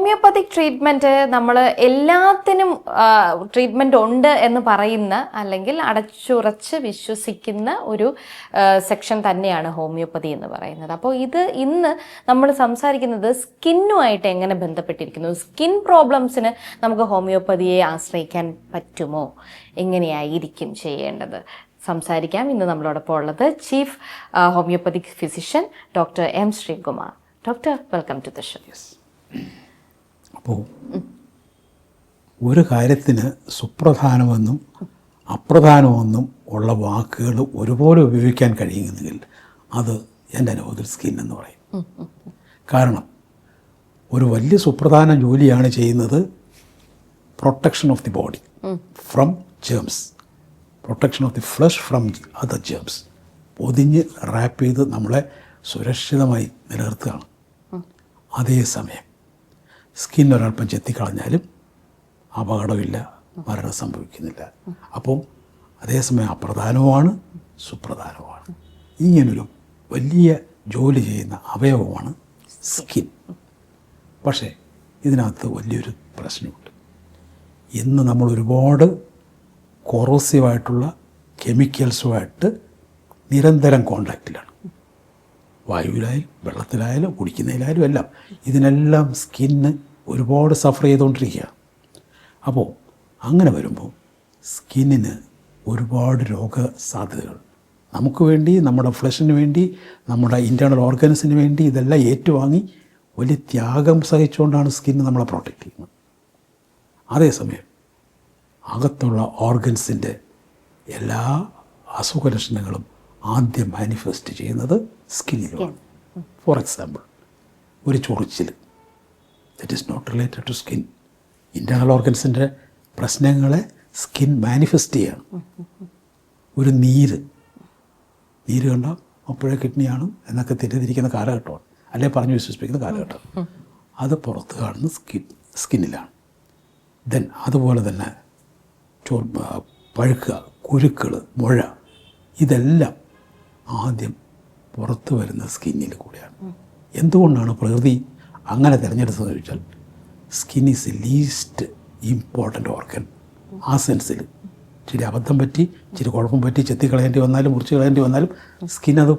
Homoeopathic treatment നമ്മൾ എല്ലാത്തിനും treatment ഉണ്ട് എന്ന് പറയുന്ന അല്ലെങ്കിൽ അടച്ചുറച്ച് വിശ്വസിക്കുന്ന ഒരു സെക്ഷൻ തന്നെയാണ് ഹോമിയോപ്പതി എന്ന് പറയുന്നത്. അപ്പോൾ ഇന്ന് നമ്മൾ സംസാരിക്കുന്നത് സ്കിന്നുമായിട്ട് എങ്ങനെ ബന്ധപ്പെട്ടിരിക്കുന്നു, സ്കിൻ പ്രോബ്ലംസിന് നമുക്ക് ഹോമിയോപ്പതിയെ ആശ്രയിക്കാൻ പറ്റുമോ, എങ്ങനെയായിരിക്കും ചെയ്യേണ്ടത് സംസാരിക്കാം. ഇന്ന് നമ്മളോടൊപ്പം ഉള്ളത് chief homoeopathic physician doctor M Sreekumar. Doctor, welcome to the show. അപ്പോൾ ഒരു കാര്യത്തിന് സുപ്രധാനമെന്നും അപ്രധാനമെന്നും ഉള്ള വാക്കുകൾ ഒരുപോലെ ഉപയോഗിക്കാൻ കഴിയുമെങ്കിൽ അത് എൻ്റെ അനുഭവത്തിൽ സ്കിൻ എന്ന് പറയും. കാരണം ഒരു വലിയ സുപ്രധാന ജോലിയാണ് ചെയ്യുന്നത് protection of the body from germs, protection of the flesh from other germs. പൊതിഞ്ഞ് റാപ്പ് ചെയ്ത് നമ്മളെ സുരക്ഷിതമായി നിലനിർത്തുകയാണ്. അതേസമയം സ്കിൻ ഒരൽപ്പം ചെത്തിക്കളഞ്ഞാലും അപകടമില്ല, മരണം സംഭവിക്കുന്നില്ല. അപ്പം അതേസമയം അപ്രധാനവുമാണ് സുപ്രധാനവുമാണ്. ഇങ്ങനൊരു വലിയ ജോലി ചെയ്യുന്ന അവയവമാണ് സ്കിൻ. പക്ഷേ ഇതിനകത്ത് വലിയൊരു പ്രശ്നമുണ്ട്. ഇന്ന് നമ്മൾ ഒരുപാട് കൊറോസീവായിട്ടുള്ള കെമിക്കൽസുമായിട്ട് നിരന്തരം കോണ്ടാക്റ്റിലാണ്. വായുവിലായാലും വെള്ളത്തിലായാലും കുടിക്കുന്നതിലായാലും എല്ലാം ഇതിനെല്ലാം സ്കിന്ന് ഒരുപാട് സഫർ ചെയ്തുകൊണ്ടിരിക്കുകയാണ്. അപ്പോൾ അങ്ങനെ വരുമ്പോൾ സ്കിന്നിന് ഒരുപാട് രോഗസാധ്യതകൾ നമുക്ക് വേണ്ടി, നമ്മുടെ ഫ്ലഷിന് വേണ്ടി, നമ്മുടെ ഇൻറ്റേർണൽ ഓർഗൻസിന് വേണ്ടി ഇതെല്ലാം ഏറ്റുവാങ്ങി വലിയ ത്യാഗം സഹിച്ചുകൊണ്ടാണ് സ്കിന്ന് നമ്മളെ പ്രൊട്ടക്റ്റ് ചെയ്യുന്നത്. അതേസമയം അകത്തുള്ള ഓർഗൻസിൻ്റെ എല്ലാ അസുഖലക്ഷണങ്ങളും ആദ്യം മാനിഫെസ്റ്റ് ചെയ്യുന്നത് സ്കിന്നിലുമാണ്. ഫോർ എക്സാമ്പിൾ, ഒരു ചൊറിച്ചിൽ, that is not related to skin. Internal ഓർഗൻസിൻ്റെ പ്രശ്നങ്ങളെ സ്കിൻ മാനിഫെസ്റ്റ് ചെയ്യാണ്. ഒരു നീര് കണ്ടാൽ അപ്പോഴേ കിഡ്നിയാണ് എന്നൊക്കെ തെറ്റിദ്ധരിക്കുന്ന കാലഘട്ടമാണ്, അല്ലെ പറഞ്ഞു വിശ്വസിപ്പിക്കുന്ന കാലഘട്ടം. അത് പുറത്ത് കാണുന്ന സ്കിന്നിലാണ്. ദെൻ അതുപോലെ തന്നെ പഴുക്കുക, കുരുക്കൾ, മുഴ, ഇതെല്ലാം ആദ്യം പുറത്ത് വരുന്ന സ്കിന്നിൽ കൂടെയാണ്. എന്തുകൊണ്ടാണ് പ്രകൃതി അങ്ങനെ തിരഞ്ഞെടുത്തതെന്ന് ചോദിച്ചാൽ, skin is A least important organ. ആ സെൻസിൽ ഇച്ചിരി അബദ്ധം പറ്റി, ഇച്ചിരി കുഴപ്പം പറ്റി, ചെത്തിക്കളയേണ്ടി വന്നാലും മുറിച്ച് കളയേണ്ടി വന്നാലും സ്കിൻ, അത്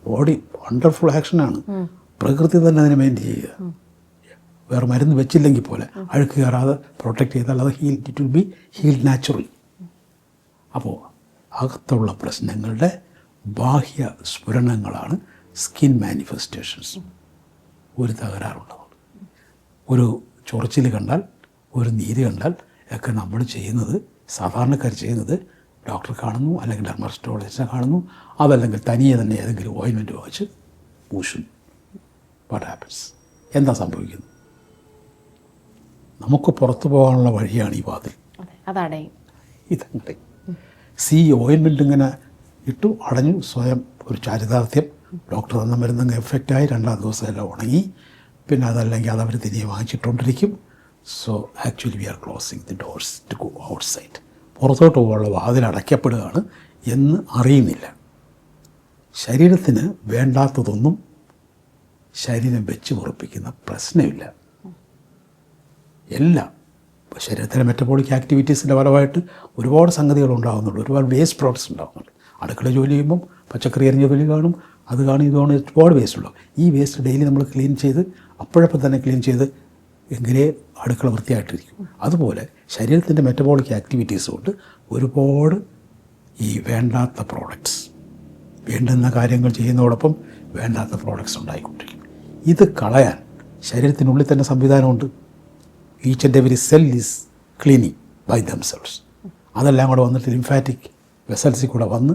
ബോഡി വണ്ടർഫുൾ ആക്ഷനാണ്. പ്രകൃതി തന്നെ അതിനെ മെയിൻറ്റെയിൻ ചെയ്യുക. വേറെ മരുന്ന് വെച്ചില്ലെങ്കിൽ പോലെ അഴുക്ക് കയറാതെ പ്രൊട്ടക്റ്റ് ചെയ്താൽ അത് it will be healed naturally. അപ്പോൾ അകത്തുള്ള പ്രശ്നങ്ങളുടെ ബാഹ്യ സ്ഫുരണങ്ങളാണ് സ്കിൻ മാനിഫെസ്റ്റേഷൻസ്. ഒരു തകരാറുണ്ടാവും, ഒരു ചൊറിച്ചിൽ കണ്ടാൽ, ഒരു നീര് കണ്ടാൽ ഒക്കെ നമ്മൾ ചെയ്യുന്നത്, സാധാരണക്കാർ ചെയ്യുന്നത്, ഡോക്ടറെ കാണുന്നു, അല്ലെങ്കിൽ ഡെർമറ്റോളജിസ്റ്റിനെ കാണുന്നു, അതല്ലെങ്കിൽ തനിയെ തന്നെ ഏതെങ്കിലും ഓയിൻമെൻറ്റ് വാങ്ങിച്ച് പൂശുന്നു. What happens? എന്താ സംഭവിക്കുന്നത്? നമുക്ക് പുറത്തു പോകാനുള്ള വഴിയാണ് ഈ വാതിൽ. അതാണ് ഇതങ്ങനെ ഓയിൻമെൻറ്റ് ഇങ്ങനെ ഇട്ടു, അടഞ്ഞു, സ്വയം ഒരു ചാരിതാർത്ഥ്യം, ഡോക്ടർ തന്ന മരുന്നങ്ങ് എഫക്റ്റായി, രണ്ടാം ദിവസം എല്ലാം ഉണങ്ങി, പിന്നെ അതല്ലെങ്കിൽ അതവർ തിരികെ വാങ്ങിച്ചിട്ടുകൊണ്ടിരിക്കും. So actually we are closing the doors to go outside. പുറത്തോട്ട് പോകാനുള്ള വാതിൽ അടയ്ക്കപ്പെടുകയാണ് എന്ന് അറിയുന്നില്ല. ശരീരത്തിന് വേണ്ടാത്തതൊന്നും ശരീരം വെച്ച് ഉറപ്പിക്കുന്ന പ്രശ്നമില്ല. എല്ലാം ശരീരത്തിലെ മെറ്റബോളിക് ആക്ടിവിറ്റീസിൻ്റെ ഫലമായിട്ട് ഒരുപാട് സംഗതികൾ ഉണ്ടാകുന്നുണ്ട്, ഒരുപാട് വേസ്റ്റ് പ്രോഡക്ട്സ് ഉണ്ടാകുന്നുണ്ട്. അടുക്കള ജോലി ചെയ്യുമ്പം പച്ചക്കറി അരിഞ്ഞ തൊലി കാണും, അത് കാണും, ഇത് കാണും, ഒരുപാട് വേസ്റ്റ് ഉണ്ടാകും. ഈ വേസ്റ്റ് ഡെയിലി നമ്മൾ ക്ലീൻ ചെയ്ത് അപ്പോഴപ്പം തന്നെ ക്ലീൻ ചെയ്ത് എങ്കിലേ അടുക്കള വൃത്തിയായിട്ടിരിക്കും. അതുപോലെ ശരീരത്തിൻ്റെ മെറ്റബോളിക് ആക്ടിവിറ്റീസ് കൊണ്ട് ഒരുപാട് ഈ വേണ്ടാത്ത പ്രോഡക്ട്സ്, വേണ്ടുന്ന കാര്യങ്ങൾ ചെയ്യുന്നതോടൊപ്പം വേണ്ടാത്ത പ്രോഡക്ട്സ് ഉണ്ടായിക്കൊണ്ടിരിക്കും. ഇത് കളയാൻ ശരീരത്തിനുള്ളിൽ തന്നെ സംവിധാനമുണ്ട്. Each and every cell is cleaning by themselves. അതെല്ലാം കൂടെ വന്നിട്ട് ലിംഫാറ്റിക് വെസൽസിൽ കൂടെ വന്ന്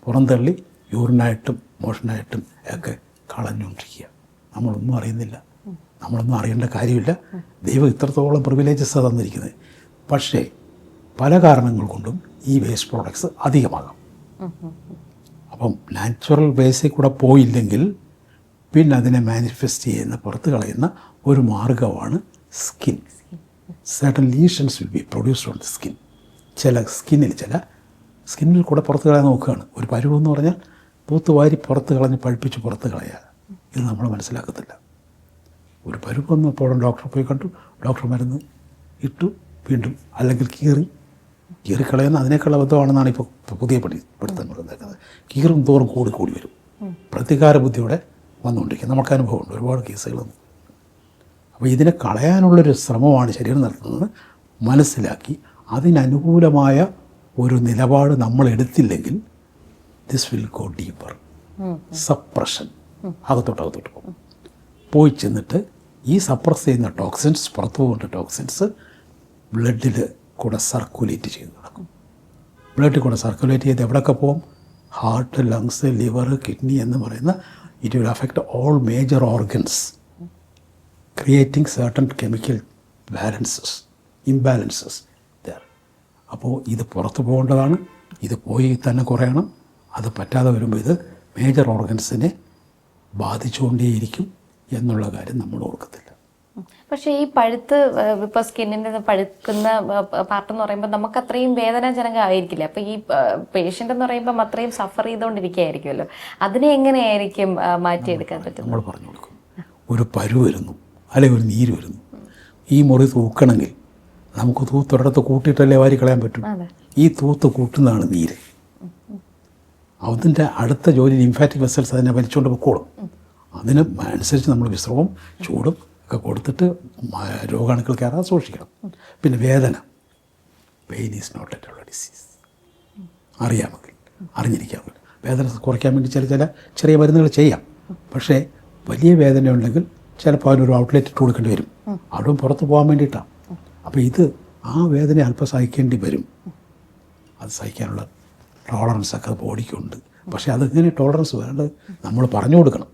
പുറന്തള്ളി യൂറിനായിട്ടും മോഷനായിട്ടും ഒക്കെ കളഞ്ഞുകൊണ്ടിരിക്കുക. നമ്മളൊന്നും അറിയുന്നില്ല, നമ്മളൊന്നും അറിയേണ്ട കാര്യമില്ല. ദൈവം ഇത്രത്തോളം പ്രിവിലേജസ് തന്നിരിക്കുന്നത്. പക്ഷേ പല കാരണങ്ങൾ കൊണ്ടും ഈ വേസ്റ്റ് പ്രോഡക്ട്സ് അധികമാകാം. അപ്പം നാച്ചുറൽ വേസിൽ കൂടെ പോയില്ലെങ്കിൽ പിന്നെ അതിനെ മാനിഫെസ്റ്റ് ചെയ്യുന്ന, പുറത്ത് കളയുന്ന ഒരു മാർഗമാണ് skin. certain lesions will be produced on the skin. ചില സ്കിന്നിൽ കൂടെ പുറത്ത് കളയാൻ നോക്കുകയാണ്. ഒരു പരുവെന്ന് പറഞ്ഞാൽ തൂത്തുവാരി പുറത്ത് കളഞ്ഞ് പഴുപ്പിച്ച് പുറത്ത് കളയുക. ഇത് നമ്മൾ മനസ്സിലാക്കത്തില്ല. ഒരു പരുവ് വന്നപ്പോഴും ഡോക്ടറെ പോയി കണ്ടു, ഡോക്ടർ മരുന്ന് ഇട്ടു, വീണ്ടും അല്ലെങ്കിൽ കീറിക്കളയുന്ന അതിനേക്കാൾ അബദ്ധമാണെന്നാണ് ഇപ്പോൾ പുതിയ പഠിത്തങ്ങൾ ഉണ്ടാക്കുന്നത്. കീറും തോറും കൂടി വരും, പ്രതികാര ബുദ്ധിയോടെ വന്നുകൊണ്ടിരിക്കും. നമുക്ക് അനുഭവമുണ്ട് ഒരുപാട് കേസുകളൊന്നും. അപ്പോൾ ഇതിനെ കളയാനുള്ളൊരു ശ്രമമാണ് ശരീരം നടത്തുന്നത് മനസ്സിലാക്കി അതിനനുകൂലമായ ഒരു നിലപാട് നമ്മൾ എടുത്തില്ലെങ്കിൽ this will go deeper. Suppression അകത്തോട്ട് പോയി ചെന്നിട്ട് ഈ സപ്രസ് ചെയ്യുന്ന ടോക്സിൻസ്, പുറത്തു പോകുന്ന ടോക്സിൻസ് ബ്ലഡിൽ കൂടെ സർക്കുലേറ്റ് ചെയ്ത് നടക്കും. ബ്ലഡിൽ കൂടെ സർക്കുലേറ്റ് ചെയ്ത് എവിടെയൊക്കെ പോകും? ഹാർട്ട്, ലങ്സ്, ലിവർ, കിഡ്നി എന്ന് പറയുന്ന it will affect all major organs, creating certain chemical imbalances there. അപ്പോൾ ഇത് പുറത്തു പോകേണ്ടതാണ്, ഇത് പോയി തന്നെ കുറയണം. അത് പറ്റാതെ വരുമ്പോൾ ഇത് മേജർ ഓർഗൻസിനെ ബാധിച്ചുകൊണ്ടേയിരിക്കും എന്നുള്ള കാര്യം നമ്മൾ ഓർക്കത്തില്ല. പക്ഷേ ഈ പഴുത്ത് ഇപ്പോൾ സ്കിന്നിൻ്റെ പഴുക്കുന്ന പാർട്ടെന്ന് പറയുമ്പോൾ നമുക്ക് അത്രയും വേദനാജനകമായിരിക്കില്ല. അപ്പോൾ ഈ പേഷ്യൻ്റ് എന്ന് പറയുമ്പം അത്രയും സഫർ ചെയ്തുകൊണ്ടിരിക്കുകയായിരിക്കുമല്ലോ. അതിനെ എങ്ങനെയായിരിക്കും മാറ്റിയെടുക്കാൻ പറ്റും? നമ്മൾ പറഞ്ഞു കൊടുക്കും. ഒരു പരു വരുന്നു അല്ലെങ്കിൽ ഒരു നീര് വരുന്നു, ഈ മുറി തൂക്കണമെങ്കിൽ നമുക്ക് തൂത്തൊരിടത്ത് കൂട്ടിയിട്ടല്ലേ വാരി കളയാൻ പറ്റും. ഈ തൂത്ത് കൂട്ടുന്നതാണ് നീര്. അതിൻ്റെ അടുത്ത ജോലി ലിംഫാറ്റിക് വെസൽസ് അതിനെ വലിച്ചുകൊണ്ട് പൊക്കോളും. അതിന് അനുസരിച്ച് നമ്മൾ വിശ്രമവും ചൂടും ഒക്കെ കൊടുത്തിട്ട് രോഗാണുക്കൾ കയറാതെ സൂക്ഷിക്കണം. പിന്നെ വേദന, പെയിൻ ഈസ് നോട്ട് എറ്റ് ഉള്ള ഡിസീസ്. അറിയാമെങ്കിൽ അറിഞ്ഞിരിക്കാമെങ്കിൽ വേദന കുറയ്ക്കാൻ വേണ്ടി ചില ചെറിയ മരുന്നുകൾ ചെയ്യാം. പക്ഷേ വലിയ വേദന ഉണ്ടെങ്കിൽ ചിലപ്പോൾ അതിനൊരു ഔട്ട്ലെറ്റ് ഇട്ട് കൊടുക്കേണ്ടി വരും. അതും പുറത്ത് പോകാൻ വേണ്ടിയിട്ടാണ്. അപ്പോൾ ഇത് ആ വേദന അല്പം സഹിക്കേണ്ടി വരും. അത് സഹിക്കാനുള്ള ടോളറൻസൊക്കെ ബോഡിക്കുണ്ട്. പക്ഷേ അതെങ്ങനെ ടോളറൻസ് വേണ്ടത് നമ്മൾ പറഞ്ഞു കൊടുക്കണം.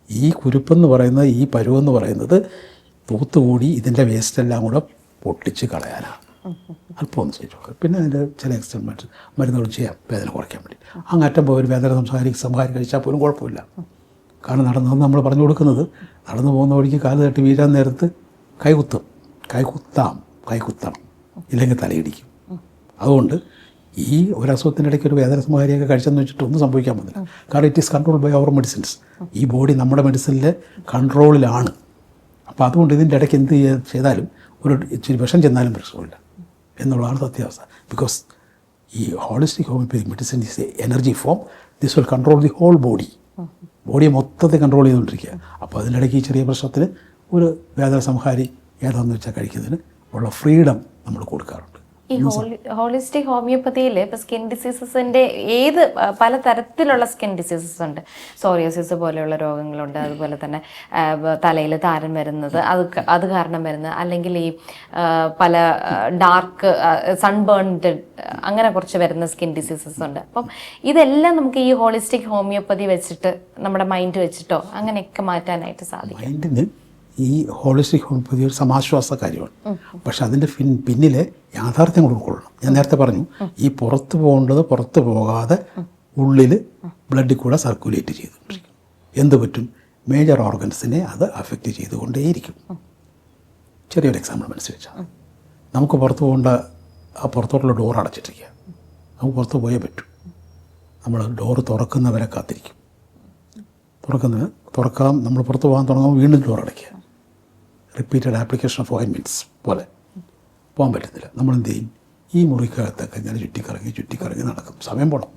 ഈ കുരുപ്പെന്ന് പറയുന്നത്, ഈ പരുവെന്ന് പറയുന്നത് തൂത്തുകൂടി ഇതിൻ്റെ വേസ്റ്റെല്ലാം കൂടെ പൊട്ടിച്ച് കളയാനാണ്. അല്പം ഒന്ന് ചെയ്തു നോക്കുക. പിന്നെ അതിൻ്റെ ചില എക്സ്പെരിമെൻറ്റ് മരുന്നുകൾ ചെയ്യാം വേദന കുറയ്ക്കാൻ വേണ്ടി. അങ്ങറ്റം പോയി ഒരു വേദന സംഹാരം കഴിച്ചാൽ പോലും കുഴപ്പമില്ല. കാരണം നടന്നതെന്ന് നമ്മൾ പറഞ്ഞു കൊടുക്കുന്നത്, നടന്നു പോകുന്ന വഴിക്ക് കാല് തട്ടി വീഴാൻ നേരത്ത് കൈകുത്തണം, ഇല്ലെങ്കിൽ തലയിടിക്കും. അതുകൊണ്ട് ഈ ഒരു അസുഖത്തിൻ്റെ ഇടയ്ക്ക് ഒരു വേദന സംഹാരിയൊക്കെ കഴിച്ചെന്ന് വെച്ചിട്ട് ഒന്നും സംഭവിക്കാൻ പോകുന്നില്ല. കാരണം it is control by our medicines. ഈ ബോഡി നമ്മുടെ മെഡിസിനിലെ കൺട്രോളിലാണ്. അപ്പോൾ അതുകൊണ്ട് ഇതിൻ്റെ ഇടയ്ക്ക് എന്ത് ചെയ്താലും ഒരു ഇച്ചിരി വിഷം ചെന്നാലും പ്രശ്നമില്ല എന്നുള്ളതാണ് സത്യാവസ്ഥ. ബിക്കോസ് ഈ holistic homeopathy medicine is energy form. This will control the whole ബോഡിയെ മൊത്തത്തെ കൺട്രോൾ ചെയ്തുകൊണ്ടിരിക്കുക. അപ്പോൾ അതിനിടയ്ക്ക് ഈ ചെറിയ പ്രശ്നത്തിന് ഒരു വേദന സംഹാരി ഏതാണെന്ന് വെച്ചാൽ കഴിക്കുന്നതിന് ഉള്ള ഫ്രീഡം നമ്മൾ കൊടുക്കാറുണ്ട്. ഈ ഹോളിസ്റ്റിക് ഹോമിയോപ്പതിയിൽ ഇപ്പോൾ സ്കിൻ ഡിസീസസിൻ്റെ പലതരത്തിലുള്ള സ്കിൻ ഡിസീസസ് ഉണ്ട്. സോറിയോസിസ് പോലെയുള്ള രോഗങ്ങളുണ്ട്. അതുപോലെ തന്നെ തലയിൽ താരൻ വരുന്നത്, അത് കാരണം വരുന്നത്, അല്ലെങ്കിൽ ഈ പല ഡാർക്ക് സൺബേൺഡ് അങ്ങനെ കുറച്ച് വരുന്ന സ്കിൻ ഡിസീസസ് ഉണ്ട്. അപ്പം ഇതെല്ലാം നമുക്ക് ഈ ഹോളിസ്റ്റിക് ഹോമിയോപ്പതി വെച്ചിട്ട് നമ്മുടെ മൈൻഡ് വെച്ചിട്ടോ അങ്ങനെയൊക്കെ മാറ്റാനായിട്ട് സാധിക്കും. മൈൻഡിന് ഈ ഹോളിസ്റ്റിക് ഹോമിയോപ്പതി ഒരു സമാശ്വാസ കാര്യമാണ്. പക്ഷെ അതിൻ്റെ പിന്നിലെ യാഥാർത്ഥ്യങ്ങൾ ഉൾക്കൊള്ളണം. ഞാൻ നേരത്തെ പറഞ്ഞു, ഈ പുറത്ത് പോകേണ്ടത് പുറത്ത് പോകാതെ ഉള്ളിൽ ബ്ലഡിൽ കൂടെ സർക്കുലേറ്റ് ചെയ്തുകൊണ്ടിരിക്കും. എന്ത് പറ്റും? മേജർ ഓർഗൻസിനെ അത് അഫക്റ്റ് ചെയ്തുകൊണ്ടേയിരിക്കും. ചെറിയൊരു എക്സാമ്പിൾ മനസ്സിലാച്ചാൽ, നമുക്ക് പുറത്ത് പോകേണ്ട ആ പുറത്തോട്ടുള്ള ഡോർ അടച്ചിട്ടിരിക്കുക. നമുക്ക് പുറത്ത് പോയേ പറ്റൂ. നമ്മൾ ഡോറ് തുറക്കുന്നവരെ കാത്തിരിക്കും. തുറക്കാം, നമ്മൾ പുറത്ത് പോകാൻ തുടങ്ങുമ്പോൾ വീണ്ടും ഡോർ അടയ്ക്കുക. റിപ്പീറ്റഡ് ആപ്ലിക്കേഷൻ ഓഫ് ഓയിൻമെൻറ്റ്സ് പോലെ പോകാൻ പറ്റുന്നില്ല. നമ്മളെന്ത് ചെയ്യും? ഈ മുറിക്കകത്തൊക്കെ ഇങ്ങനെ ചുറ്റിക്കറങ്ങി നടക്കും. സമയം പോകണം,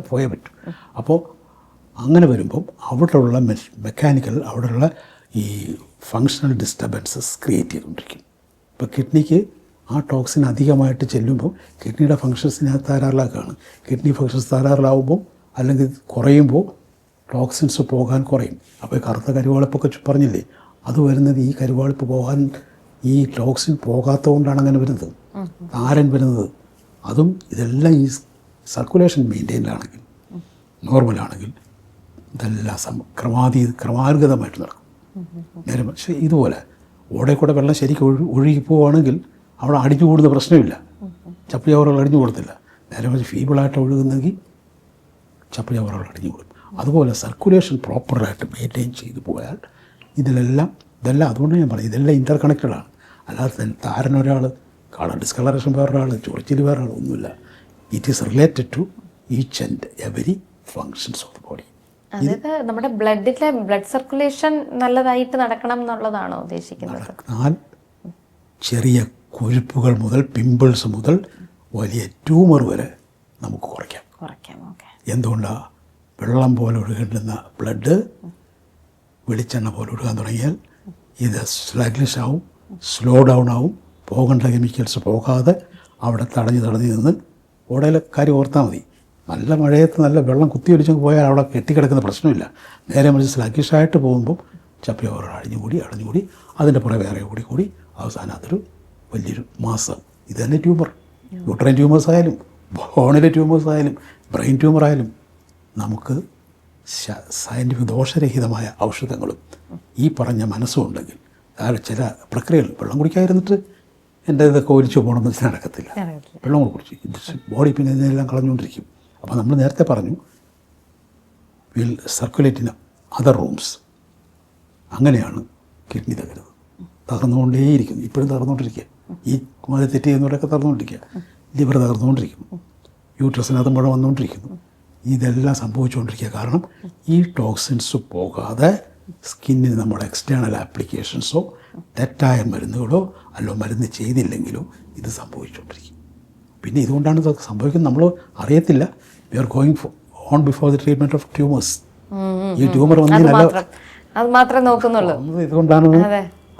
പോയേ പറ്റും. അപ്പോൾ അങ്ങനെ വരുമ്പം അവിടെയുള്ള മെക്കാനിക്കൽ അവിടെയുള്ള ഈ ഫങ്ഷണൽ ഡിസ്റ്റർബൻസസ് ക്രിയേറ്റ് ചെയ്തുകൊണ്ടിരിക്കും. ഇപ്പോൾ കിഡ്നിക്ക് ആ ടോക്സിൻ അധികമായിട്ട് ചെല്ലുമ്പോൾ കിഡ്നിയുടെ ഫങ്ഷൻസിനെ തകരാറിലാക്കുകയാണ്. കിഡ്നി ഫങ്ഷൻസ് തകരാറിലാവുമ്പോൾ അല്ലെങ്കിൽ കുറയുമ്പോൾ ടോക്സിൻസ് പോകാൻ കുറയും. അപ്പോൾ ഈ കറുത്ത കരുവാളിപ്പൊക്കെ പറഞ്ഞില്ലേ, അത് വരുന്നത് ഈ കരുവാളിപ്പ് പോകാൻ ഈ ടോക്സിൻ പോകാത്തതുകൊണ്ടാണ് അങ്ങനെ വരുന്നത്, താരൻ വരുന്നത്. അതും ഇതെല്ലാം ഈ സർക്കുലേഷൻ മെയിൻറ്റെയിനിലാണെങ്കിൽ, നോർമലാണെങ്കിൽ ഇതെല്ലാം ക്രമാനുഗതമായിട്ട് നടക്കും. നേരെ പക്ഷേ ഇതുപോലെ ഓടെ കൂടെ വെള്ളം ശരിക്കും ഒഴുകി പോവുകയാണെങ്കിൽ അവിടെ അടിഞ്ഞു കൂടുന്ന പ്രശ്നമില്ല. ചപ്പുചവറുകൾ അടിഞ്ഞു കൊടുത്തില്ല. നേരെ മറിച്ച് ഫീബിളായിട്ട് ഒഴുകുന്നെങ്കിൽ ചപ്പുചവറുകൾ അടിഞ്ഞു കൊടുക്കും. അതുപോലെ സർക്കുലേഷൻ പ്രോപ്പറായിട്ട് മെയിൻറ്റെയിൻ ചെയ്തു പോയാൽ ഇതെല്ലാം അതുകൊണ്ട് ഞാൻ പറയും ഇതെല്ലാം ഇൻ്റർ കണക്റ്റഡാണ്. അല്ലാതെ താരൻ ഒരാൾ, കളർ ഡിസ്കളറേഷൻ വേറൊരാൾ, ചൊറിച്ചിൽ വേറൊരാൾ ഒന്നുമില്ല. It is related to each and every functions of the body. അതായത് നമ്മുടെ ബ്ലഡ് സർക്കുലേഷൻ നല്ലതായിട്ട് നടക്കണം എന്നുള്ളതാണോ ഉദ്ദേശിക്കുന്നത്? നടന്നാൽ ചെറിയ കുരുപ്പുകൾ മുതൽ പിമ്പിൾസ് മുതൽ വലിയ ട്യൂമർ വരെ നമുക്ക് കുറയ്ക്കാം. ഓക്കെ. എന്തുകൊണ്ടാണ്? വെള്ളം പോലെ ഒഴുകേണ്ടുന്ന ബ്ലഡ് വെളിച്ചെണ്ണ പോലെ ഒഴുകാൻ തുടങ്ങിയാൽ ഇത് സ്ലഗ്ലിഷ് ആവും, സ്ലോ ഡൗൺ ആവും, പോകേണ്ട കെമിക്കൽസ് പോകാതെ അവിടെ തടഞ്ഞ് നിന്ന് ഓടയിലെ കാര്യം ഓർത്താൽ മതി. നല്ല മഴയത്ത് നല്ല വെള്ളം കുത്തി ഒലിച്ച് പോയാൽ അവിടെ കെട്ടിക്കിടക്കുന്ന പ്രശ്നമില്ല. നേരെ മറിച്ച് സ്ലഗ്ലിഷായിട്ട് പോകുമ്പം ചപ്പി ഓവർ അടഞ്ഞുകൂടി അതിൻ്റെ പുറകെ വേറെ കൂടി അവസാനം അതൊരു വലിയൊരു മാസം. ഇത് തന്നെ ട്യൂമർ, യൂട്രൈൻ ട്യൂമേഴ്സ് ആയാലും ബോണിലെ ട്യൂമേഴ്സ് ആയാലും ബ്രെയിൻ ട്യൂമർ ആയാലും നമുക്ക് സയൻറ്റിഫിക് ദോഷരഹിതമായ ഔഷധങ്ങളും ഈ പറഞ്ഞ മനസ്സും ഉണ്ടെങ്കിൽ ചില പ്രക്രിയകൾ വെള്ളം കുടിക്കാതിരുന്നിട്ട് എൻ്റെ ഇതൊക്കെ ഒലിച്ചു പോകണമെന്ന് വെച്ചാൽ നടക്കത്തില്ല. വെള്ളം കൂടെ കുടിച്ച് ബോഡി പിന്നെ ഇതിനെല്ലാം കളഞ്ഞുകൊണ്ടിരിക്കും. അപ്പോൾ നമ്മൾ നേരത്തെ പറഞ്ഞു will circulate in other rooms. അങ്ങനെയാണ് കിഡ്നി തകർന്നുകൊണ്ടേയിരിക്കുന്നു. ഇപ്പോഴും തകർന്നുകൊണ്ടിരിക്കുക. ഈ മതി തെറ്റ് ചെയ്യുന്നവരൊക്കെ തകർന്നുകൊണ്ടിരിക്കുക. ലിവർ തകർന്നുകൊണ്ടിരിക്കുന്നു, യൂട്രസിനകത്ത് മുഴ വന്നുകൊണ്ടിരിക്കുന്നു. ഇതെല്ലാം സംഭവിച്ചുകൊണ്ടിരിക്കുക. കാരണം ഈ ടോക്സിൻസ് പോകാതെ സ്കിന്നിന് നമ്മൾ എക്സ്റ്റേണൽ ആപ്ലിക്കേഷൻസോ തെറ്റായ മരുന്നുകളോ അല്ലോ മരുന്ന് ചെയ്തില്ലെങ്കിലോ ഇത് സംഭവിച്ചുകൊണ്ടിരിക്കും. പിന്നെ ഇതുകൊണ്ടാണ് ഇതൊക്കെ സംഭവിക്കുന്നത് നമ്മൾ അറിയത്തില്ല. We are going on before the treatment of tumours. ഈ ട്യൂമർ അത് മാത്രമേ നോക്കുന്നുള്ളൂ. ഇതുകൊണ്ടാണ്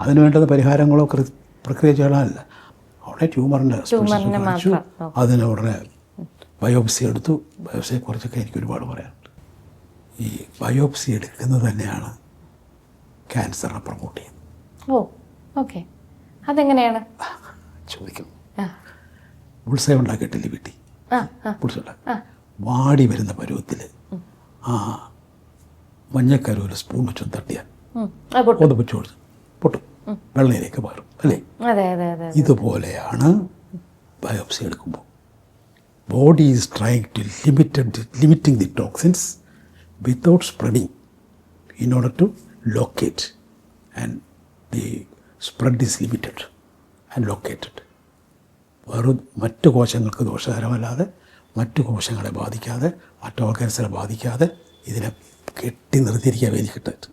അതിന് വേണ്ടത് പരിഹാരങ്ങളോ പ്രക്രിയ ചെയ്യാനല്ല. അവിടെ ട്യൂമറിൻ്റെ അതിന് ഉടനെ ബയോപ്സി എടുത്തു. ബയോപ്സിയെ കുറിച്ചൊക്കെ എനിക്ക് ഒരുപാട് പറയാനുണ്ട്. ഈ ബയോപ്സി എടുക്കുന്നത് തന്നെയാണ് ക്യാൻസറിനെ പ്രൊമോട്ട് ചെയ്യുന്നത്. ഓക്കെ, അതെങ്ങനെയാണ് ചോദിക്കണം. ഉത്സവം ഉണ്ടാക്കിയിട്ടില്ലേ വീട്ടിൽ? വാടി വരുന്ന പരുവത്തിൽ ആ മഞ്ഞക്കരു ഒരു സ്പൂൺ വെച്ചൊന്ന് തട്ടിയാൽ ഒന്ന് വെച്ച് കൊടുത്ത് പൊട്ടും, വെള്ളയിലേക്ക് മാറും അല്ലേ? ഇതുപോലെയാണ് ബയോപ്സി എടുക്കുമ്പോൾ body is trying to limiting the toxins without spreading in order to locate, and the spread is limited and located. മറ്റ് കോശങ്ങൾക്ക് ദോഷകരമല്ലാതെ, മറ്റു കോശങ്ങളെ ബാധിക്കാതെ, മറ്റ് ഓർഗൻസിനെ ബാധിക്കാതെ ഇതിനെ കെട്ടി നിർത്തിയിരിക്കുക വേലിക്കിട്ടിട്ട്.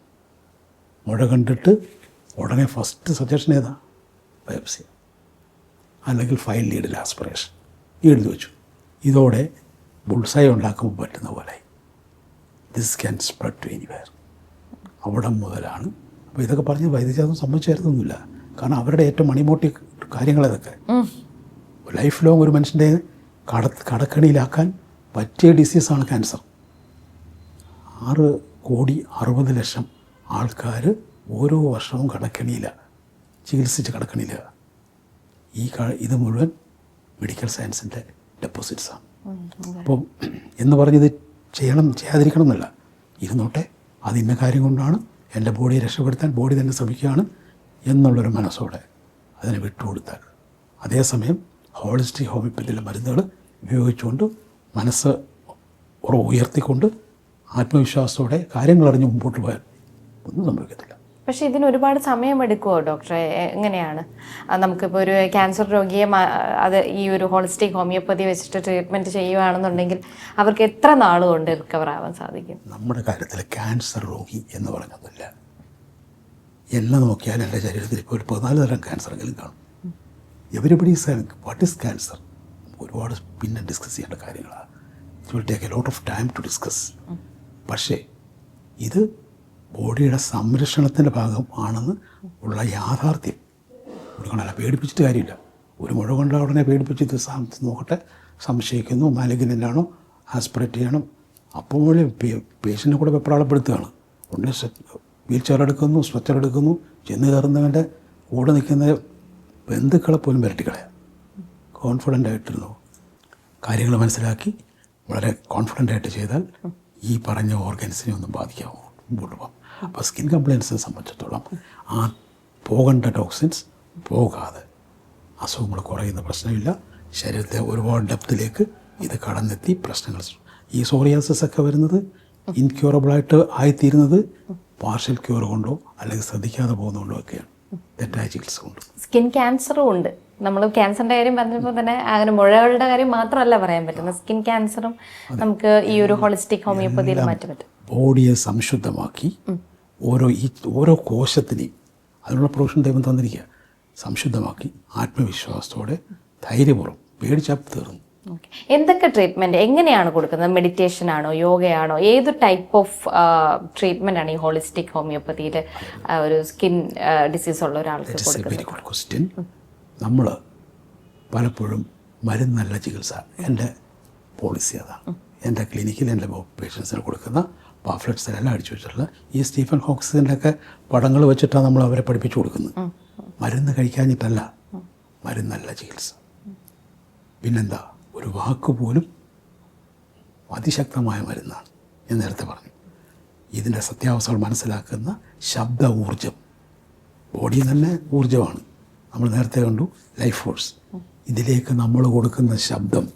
മുഴ കണ്ടിട്ട് ഉടനെ ഫസ്റ്റ് സജഷൻ ഏതാ? ബയോപ്സി അല്ലെങ്കിൽ ഫൈൻ ലീഡിൽ ആസ്പിറേഷൻ എഴുതി വെച്ചു. ഇതോടെ ബുൾസൈ ഉണ്ടാക്കുമ്പോൾ പറ്റുന്ന പോലെ this can spread to anywhere. അവിടെ മുതലാണ്. അപ്പോൾ ഇതൊക്കെ പറഞ്ഞ് വൈദ്യശാസ്ത്രം സംബന്ധിച്ച് തരുന്നൊന്നുമില്ല. കാരണം അവരുടെ ഏറ്റവും മണിമോട്ടി കാര്യങ്ങളതൊക്കെ ലൈഫ് ലോങ് ഒരു മനുഷ്യൻ്റെ കടക്കണിയിലാക്കാൻ പറ്റിയ ഡിസീസാണ് ക്യാൻസർ. 6,60,00,000 ആൾക്കാർ ഓരോ വർഷവും ചികിത്സിച്ച് കടക്കണിയില്ല. ഇത് മുഴുവൻ മെഡിക്കൽ സയൻസിൻ്റെ ഡെപ്പോസിറ്റ്സാണ്. അപ്പം എന്ന് പറഞ്ഞത് ചെയ്യാതിരിക്കണം എന്നല്ല, ഇരുന്നോട്ടെ, അതിന്ന കാര്യം കൊണ്ടാണ് എൻ്റെ ബോഡിയെ രക്ഷപ്പെടുത്താൻ ബോഡി തന്നെ ശ്രമിക്കുകയാണ് എന്നുള്ളൊരു മനസ്സോടെ അതിനെ വിട്ടുകൊടുത്താൽ, അതേസമയം ഹോളിസ്റ്റിക് ഹോമിയോപ്പതിയിലെ മരുന്നുകൾ ഉപയോഗിച്ചുകൊണ്ട് മനസ്സ് ഉയർത്തിക്കൊണ്ട് ആത്മവിശ്വാസത്തോടെ കാര്യങ്ങൾ അറിഞ്ഞ് മുമ്പോട്ട് പോയാൽ ഒന്നും സംഭവിക്കത്തില്ല. പക്ഷേ ഇതിന് ഒരുപാട് സമയമെടുക്കുമോ ഡോക്ടറെ? എങ്ങനെയാണ് നമുക്കിപ്പോൾ ഒരു ക്യാൻസർ രോഗിയെ അത് ഈ ഒരു ഹോളിസ്റ്റിക് ഹോമിയോപ്പതി വെച്ചിട്ട് ട്രീറ്റ്മെൻറ്റ് ചെയ്യുകയാണെന്നുണ്ടെങ്കിൽ അവർക്ക് എത്ര നാളുകൊണ്ട് റിക്കവർ ആവാൻ സാധിക്കും? നമ്മുടെ കാര്യത്തിൽ ക്യാൻസർ രോഗി എന്ന് പറഞ്ഞൊന്നുമില്ല. എന്നെ നോക്കിയാൽ എൻ്റെ ശരീരത്തിൽ ഇപ്പോൾ ഒരു 14 തരം ക്യാൻസറെങ്കിലും കാണും. Everybody what is cancer? ഒരുപാട് പിന്നെ ഡിസ്കസ് ചെയ്യേണ്ട കാര്യങ്ങളാണ്. It will take a lot of time to discuss. പക്ഷേ ഇത് ബോഡിയുടെ സംരക്ഷണത്തിൻ്റെ ഭാഗം ആണെന്ന് ഉള്ള യാഥാർത്ഥ്യം കൊടുക്കണമല്ല. പേടിപ്പിച്ചിട്ട് കാര്യമില്ല. ഒരു മുഴ കൊണ്ട ഉടനെ പേടിപ്പിച്ചിട്ട് നോക്കട്ടെ, സംശയിക്കുന്നു, മാലിഗ്നൻ്റാണോ, ആസ്പിറേറ്റ് ചെയ്യണം. അപ്പോൾ പേഷ്യൻറ്റിനെ കൂടെ വെപ്രാളപ്പെടുത്തുകയാണ്. ഉടനെ വീൽ ചെയർ എടുക്കുന്നു, സ്ട്രെച്ചർ എടുക്കുന്നു, ചെന്ന് കയറുന്നവൻ്റെ കൂടെ നിൽക്കുന്ന ബന്ധുക്കളെ പോലും വരട്ടിക്കളയാം. കോൺഫിഡൻ്റ് ആയിട്ടിരുന്നു കാര്യങ്ങൾ മനസ്സിലാക്കി വളരെ കോൺഫിഡൻ്റ് ആയിട്ട് ചെയ്താൽ ഈ പറഞ്ഞ ഓർഗൻസിനെ ഒന്നും ബാധിക്കാമോ മുമ്പോട്ട് പോകാം. അപ്പോൾ സ്കിൻ കംപ്ലയിൻസിനെ സംബന്ധിച്ചിടത്തോളം ആ പോകേണ്ട ടോക്സിൻസ് പോകാതെ അസുഖങ്ങൾ കുറയുന്ന പ്രശ്നമില്ല. ശരീരത്തെ ഒരുപാട് ഡെപ്തിലേക്ക് ഇത് കടന്നെത്തി പ്രശ്നങ്ങൾ. ഈ സോറിയാസിസ് ഒക്കെ വരുന്നത് ഇൻക്യൂറബിളായിട്ട് ആയിത്തീരുന്നത് പാർഷ്യൽ ക്യൂർ കൊണ്ടോ അല്ലെങ്കിൽ ശ്രദ്ധിക്കാതെ പോകുന്നതുകൊണ്ടോ ഒക്കെയാണ്. തെറ്റായ ചികിത്സ കൊണ്ട്. സ്കിൻ ക്യാൻസറും ഉണ്ട്. നമ്മൾ ക്യാൻസറിൻ്റെ കാര്യം പറഞ്ഞപ്പോൾ തന്നെ അങ്ങനെ മുഴകളുടെ കാര്യം മാത്രമല്ല പറയാൻ പറ്റുന്നത്, സ്കിൻ ക്യാൻസറും നമുക്ക് ഈ ഒരു ഹോളിസ്റ്റിക് ഹോമിയോപ്പതിയിൽ മാറ്റി പറ്റും. ബോഡിയെ സംശുദ്ധമാക്കി ഓരോ കോശത്തിനെയും അതിനുള്ള പ്രൊഫഷൻ ദൈവം തന്നിരിക്കുക സംശുദ്ധമാക്കി ആത്മവിശ്വാസത്തോടെ ധൈര്യപൂർവ്വം പേടിച്ചാൽ തീർന്നു. Okay. എന്തൊക്കെ ട്രീറ്റ്മെന്റ് എങ്ങനെയാണ് കൊടുക്കുന്നത്? മെഡിറ്റേഷൻ ആണോ, യോഗയാണോ, ഏത് ടൈപ്പ് ഓഫ് ട്രീറ്റ്മെന്റ് ആണ് ഈ ഹോളിസ്റ്റിക് ഹോമിയോപ്പതിയിൽ ഒരു സ്കിൻ ഡിസീസ് ഉള്ള ഒരാൾക്ക് കൊടുക്കുന്നത്? Very good question. നമ്മൾ പലപ്പോഴും മരുന്നല്ല ചികിത്സ. എൻ്റെ പോളിസി അതാണ്. എൻ്റെ ക്ലിനിക്കിൽ എൻ്റെ പേഷ്യൻസിന് കൊടുക്കുന്ന പാഫ്ലെറ്റ്സിലെല്ലാം അടിച്ചു വെച്ചിട്ടുള്ള ഈ സ്റ്റീഫൻ ഹോക്സിൻ്റെ ഒക്കെ പടങ്ങൾ വെച്ചിട്ടാണ് നമ്മൾ അവരെ പഠിപ്പിച്ചു കൊടുക്കുന്നത്. മരുന്ന് കഴിക്കാഞ്ഞിട്ടല്ല, മരുന്നല്ല ചികിത്സ. പിന്നെന്താ, ഒരു വാക്ക് പോലും അതിശക്തമായ മരുന്നാണ്. ഞാൻ നേരത്തെ പറഞ്ഞു, ഇതിൻ്റെ സത്യാവസ്ഥകൾ മനസ്സിലാക്കുന്ന ശബ്ദ ഊർജം, ബോഡി തന്നെ ഊർജമാണ്. നമ്മൾ നേരത്തെ കണ്ടു ലൈഫ് ഫോഴ്സ്. ഇതിലേക്ക് നമ്മൾ കൊടുക്കുന്ന ശബ്ദം,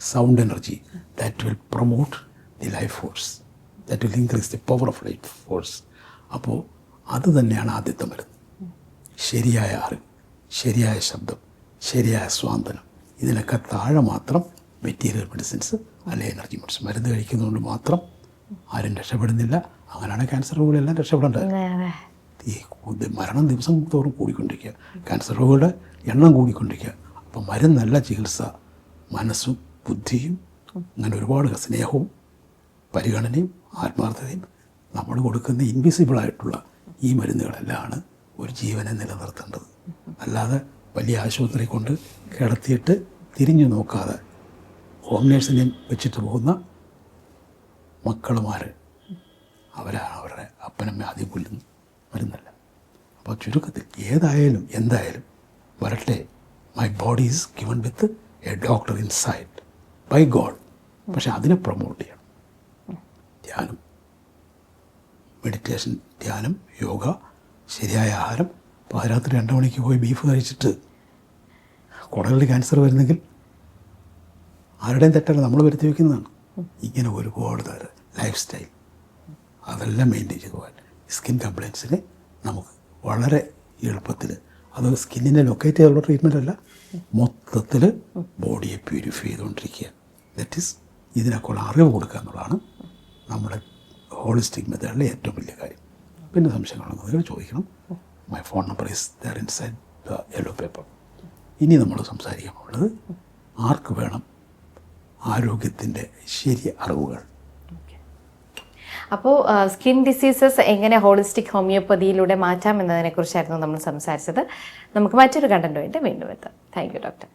sound energy, that will promote the life force, that will increase the power of life force. അപ്പോൾ അത് തന്നെയാണ് ആദ്യത്തെ മരുന്ന്. ശരിയായ അറിവ്, ശരിയായ ശബ്ദം, ശരിയായ സ്വാന്തനം, ഇതിനൊക്കെ താഴെ മാത്രം മെറ്റീരിയൽ മെഡിസിൻസ് അല്ലെ എനർജി മെഡിസിൻ. മരുന്ന് കഴിക്കുന്നതുകൊണ്ട് മാത്രം ആരും രക്ഷപ്പെടുന്നില്ല. അങ്ങനെയാണ് ക്യാൻസർ രോഗികളെല്ലാം രക്ഷപ്പെടേണ്ടത്. ഈ മരണം ദിവസം തോറും കൂടിക്കൊണ്ടിരിക്കുക, ക്യാൻസർ രോഗികളുടെ എണ്ണം കൂടിക്കൊണ്ടിരിക്കുക. അപ്പോൾ മരുന്നല്ല ചികിത്സ, മനസ്സും ബുദ്ധിയും അങ്ങനെ ഒരുപാട് സ്നേഹവും പരിഗണനയും ആത്മാർത്ഥതയും നമ്മൾ കൊടുക്കുന്ന ഇൻവിസിബിളായിട്ടുള്ള ഈ മരുന്നുകളെല്ലാം ഒരു ജീവനെ നിലനിർത്തേണ്ടത്. അല്ലാതെ വലിയ ആശുപത്രി കൊണ്ട് കിടത്തിയിട്ട് തിരിഞ്ഞു നോക്കാതെ ഹോം നേഴ്സിനെയും വെച്ചിട്ട് പോകുന്ന മക്കളുമാർ, അവരാണ് അവരുടെ അപ്പനമ്മ ആദ്യം കൊല്ലുന്നു, മരുന്നല്ല. അപ്പോൾ ചുരുക്കത്തിൽ ഏതായാലും എന്തായാലും വരട്ടെ, my body is given with a doctor inside by God. പക്ഷെ അതിനെ പ്രൊമോട്ട് ചെയ്യണം. ധ്യാനം, മെഡിറ്റേഷൻ, ധ്യാനം, യോഗ, ശരിയായ ആഹാരം. പാതിരാത്രി 2 മണിക്ക് പോയി ബീഫ് കഴിച്ചിട്ട് കുടലിൽ ക്യാൻസർ വരുന്നെങ്കിൽ ആരുടെയും തെറ്റല്ല, നമ്മൾ വരുത്തി വയ്ക്കുന്നതാണ്. ഇങ്ങനെ ഒരുപാട് തരം ലൈഫ് സ്റ്റൈൽ, അതെല്ലാം മെയിൻറ്റെയിൻ ചെയ്ത് പോകാൻ സ്കിൻ കംപ്ലയിൻസിന് നമുക്ക് വളരെ എളുപ്പത്തിൽ, അത് സ്കിന്നിനെ ലൊക്കേറ്റ് ചെയ്തുള്ള ട്രീറ്റ്മെൻ്റ് അല്ല, മൊത്തത്തിൽ ബോഡിയെ പ്യൂരിഫൈ ചെയ്തുകൊണ്ടിരിക്കുക. ദറ്റ് ഈസ് ഇതിനൊക്കെയുള്ള അറിവ് കൊടുക്കുക എന്നുള്ളതാണ് നമ്മുടെ ഹോളിസ്റ്റിക് മെത്തേഡിലെ ഏറ്റവും വലിയ കാര്യം. പിന്നെ സംശയങ്ങളുണ്ടെങ്കിൽ ചോദിക്കണം. My phone number is there inside the yellow paper. ഇനി നമ്മൾ സംസാരിക്കാനുള്ളത് ആർക്ക് വേണം ആരോഗ്യത്തിൻ്റെ ശരി അറിവുകൾ. അപ്പോൾ സ്കിൻ ഡിസീസസ് എങ്ങനെ ഹോളിസ്റ്റിക് ഹോമിയോപ്പതിയിലൂടെ മാറ്റാം എന്നതിനെക്കുറിച്ചായിരുന്നു നമ്മൾ സംസാരിച്ചത്. നമുക്ക് മറ്റൊരു കണ്ടന്റുമായിട്ട് വീണ്ടും എത്താം. Thank you doctor.